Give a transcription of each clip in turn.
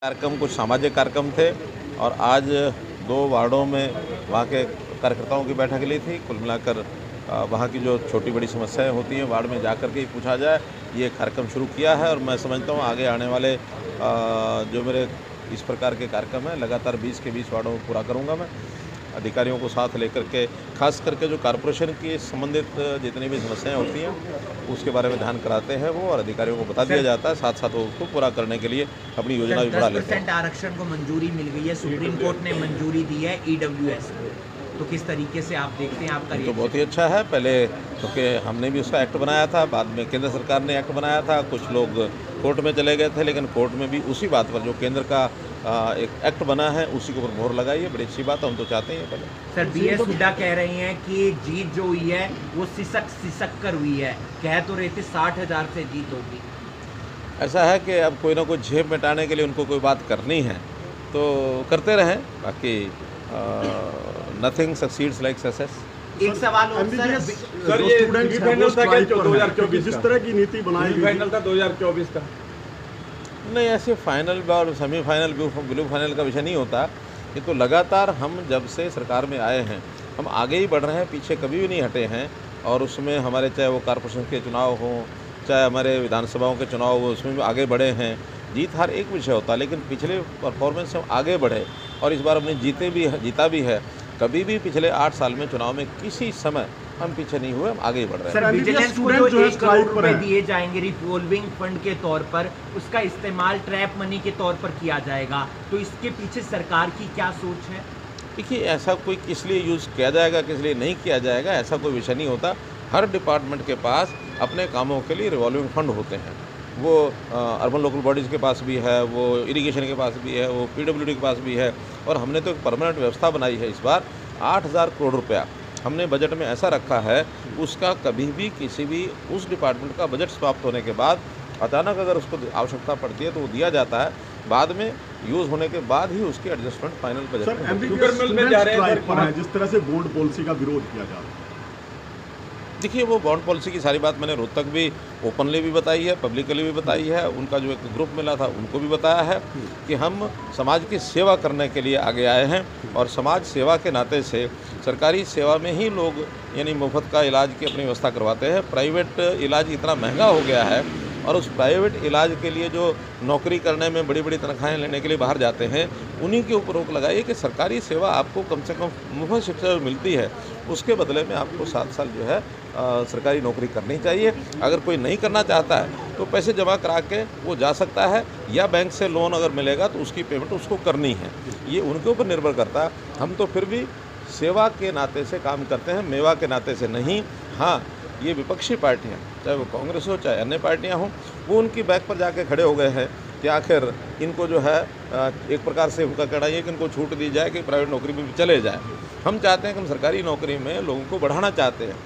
कार्यक्रम कुछ सामाजिक कार्यक्रम थे और आज 2 वार्डों में वहाँ के कार्यकर्ताओं की बैठक ली थी। कुल मिलाकर वहाँ की जो छोटी बड़ी समस्याएं होती हैं वार्ड में जाकर के ही पूछा जाए, ये कार्यक्रम शुरू किया है। और मैं समझता हूँ आगे आने वाले जो मेरे इस प्रकार के कार्यक्रम हैं लगातार 20 के 20 वार्डों में पूरा करूँगा। मैं अधिकारियों को साथ लेकर के खास करके जो कॉरपोरेशन की संबंधित जितनी भी समस्याएं होती हैं उसके बारे में ध्यान कराते हैं वो, और अधिकारियों को बता दिया जाता है, साथ साथ वो उसको पूरा करने के लिए अपनी योजना भी बढ़ा लेते हैं। 10% आरक्षण को मंजूरी मिल गई है, सुप्रीम कोर्ट ने मंजूरी दी है EWS को, तो किस तरीके से आप देखते हैं? आपका तो बहुत ही अच्छा है। पहले क्योंकि हमने भी उसका एक्ट बनाया था, बाद में केंद्र सरकार ने एक्ट बनाया था, कुछ लोग कोर्ट में चले गए थे, लेकिन कोर्ट में भी उसी बात पर जो केंद्र का एक एक्ट बना है उसी के ऊपर मोहर लगाई है। बड़ी अच्छी बात है, हम तो चाहते हैं पहले। सर BS हुड्डा कह रही हैं कि जीत जो हुई है वो सिसक कर हुई है, कह तो रहे थे 60,000 से जीत होगी। ऐसा है कि अब कोई ना कोई झेप मिटाने के लिए उनको कोई बात करनी है तो करते रहें, बाकी नथिंग सक्सीड्स लाइक सक्सेस। एक सवाल और सर, ये फाइनल था क्या 2024 जिस तरह की नीति बनाई गई फाइनल था 2024 का? नहीं, ऐसे फाइनल और सेमीफाइनल ब्लू फाइनल का विषय नहीं होता। ये तो लगातार हम जब से सरकार में आए हैं हम आगे ही बढ़ रहे हैं, पीछे कभी भी नहीं हटे हैं। और उसमें हमारे चाहे वो कॉरपोरेशन के चुनाव हों, चाहे हमारे विधानसभाओं के चुनाव हो, उसमें भी आगे बढ़े हैं। जीत हार एक विषय होता है, लेकिन पिछले परफॉर्मेंस से हम आगे बढ़े और इस बार हमने जीता भी है। कभी भी पिछले 8 साल में चुनाव में किसी समय हम पीछे नहीं हुए, हम आगे ही बढ़ रहे हैं। सर, विजिलेंस को जो 1 करोड़ रुपए दिए जाएंगे रिवॉल्विंग फंड के तौर पर, उसका इस्तेमाल ट्रैप मनी के तौर पर किया जाएगा, तो इसके पीछे सरकार की क्या सोच है? देखिए, ऐसा कोई किस लिए यूज़ किया जाएगा, किस लिए नहीं किया जाएगा, ऐसा कोई विषय नहीं होता। हर डिपार्टमेंट के पास अपने कामों के लिए रिवॉल्विंग फंड होते हैं। वो अर्बन लोकल बॉडीज़ के पास भी है, वो इरिगेशन के पास भी है, वो PWD के पास भी है। और हमने तो एक परमानेंट व्यवस्था बनाई है। इस बार 8,000 करोड़ रुपया हमने बजट में ऐसा रखा है, उसका कभी भी किसी भी उस डिपार्टमेंट का बजट समाप्त होने के बाद अचानक अगर उसको आवश्यकता पड़ती है तो वो दिया जाता है। बाद में यूज़ होने के बाद ही उसकी एडजस्टमेंट फाइनल बजट में जा रहे हैं। जिस तरह से बॉन्ड पॉलिसी का विरोध किया जा रहा है, देखिए, वो बॉन्ड पॉलिसी की सारी बात मैंने रोहतक भी ओपनली भी बताई है, पब्लिकली भी बताई है। उनका जो एक ग्रुप मिला था उनको भी बताया है कि हम समाज की सेवा करने के लिए आगे आए हैं। और समाज सेवा के नाते से सरकारी सेवा में ही लोग यानी मुफ्त का इलाज की अपनी व्यवस्था करवाते हैं। प्राइवेट इलाज इतना महंगा हो गया है और उस प्राइवेट इलाज के लिए जो नौकरी करने में बड़ी बड़ी तनख्वाहें लेने के लिए बाहर जाते हैं, उन्हीं के ऊपर रोक लगाइए कि सरकारी सेवा आपको कम से कम मुफ्त शिक्षा मिलती है, उसके बदले में आपको 7 साल जो है सरकारी नौकरी करनी चाहिए। अगर कोई नहीं करना चाहता है तो पैसे जमा करा के वो जा सकता है, या बैंक से लोन अगर मिलेगा तो उसकी पेमेंट उसको करनी है। ये उनके ऊपर निर्भर करता है। हम तो फिर भी सेवा के नाते से काम करते हैं, मेवा के नाते से नहीं। हाँ, ये विपक्षी पार्टियां, चाहे वो कांग्रेस हो चाहे अन्य पार्टियां हों, वो उनकी बैक पर जाके खड़े हो गए हैं कि आखिर इनको जो है एक प्रकार से उनका कहना है कि इनको छूट दी जाए कि प्राइवेट नौकरी में भी चले जाए। हम चाहते हैं कि हम सरकारी नौकरी में लोगों को बढ़ाना चाहते हैं।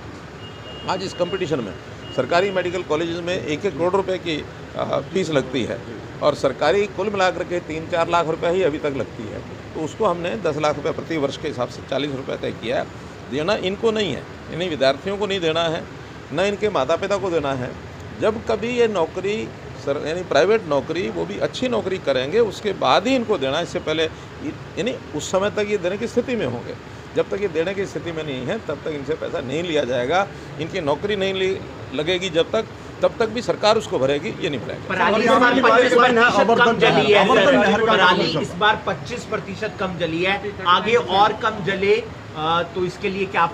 आज इस कंपटीशन में सरकारी मेडिकल कॉलेज में 1-1 करोड़ रुपए की फीस लगती है और सरकारी कुल मिलाकर के 3-4 लाख रुपए ही अभी तक लगती है। तो उसको हमने 10 लाख रुपये प्रति वर्ष के हिसाब से 40 रुपये तय किया है। देना इनको नहीं है, इन्हीं विद्यार्थियों को नहीं देना है, न इनके माता पिता को देना है। जब कभी ये नौकरी यानी प्राइवेट नौकरी, वो भी अच्छी नौकरी करेंगे, उसके बाद ही इनको देना। इससे पहले यानी उस समय तक ये देने की स्थिति में होंगे। जब तक ये देने की स्थिति में नहीं है तब तक इनसे पैसा नहीं लिया जाएगा। इनकी नौकरी नहीं लगेगी जब तक, तब तक भी सरकार उसको भरेगी, ये नहीं भरेगी। पराली इस बार 25% कम जली है। पराली इस बार 25% कम जली है, आगे और कम जले तो इसके लिए क्या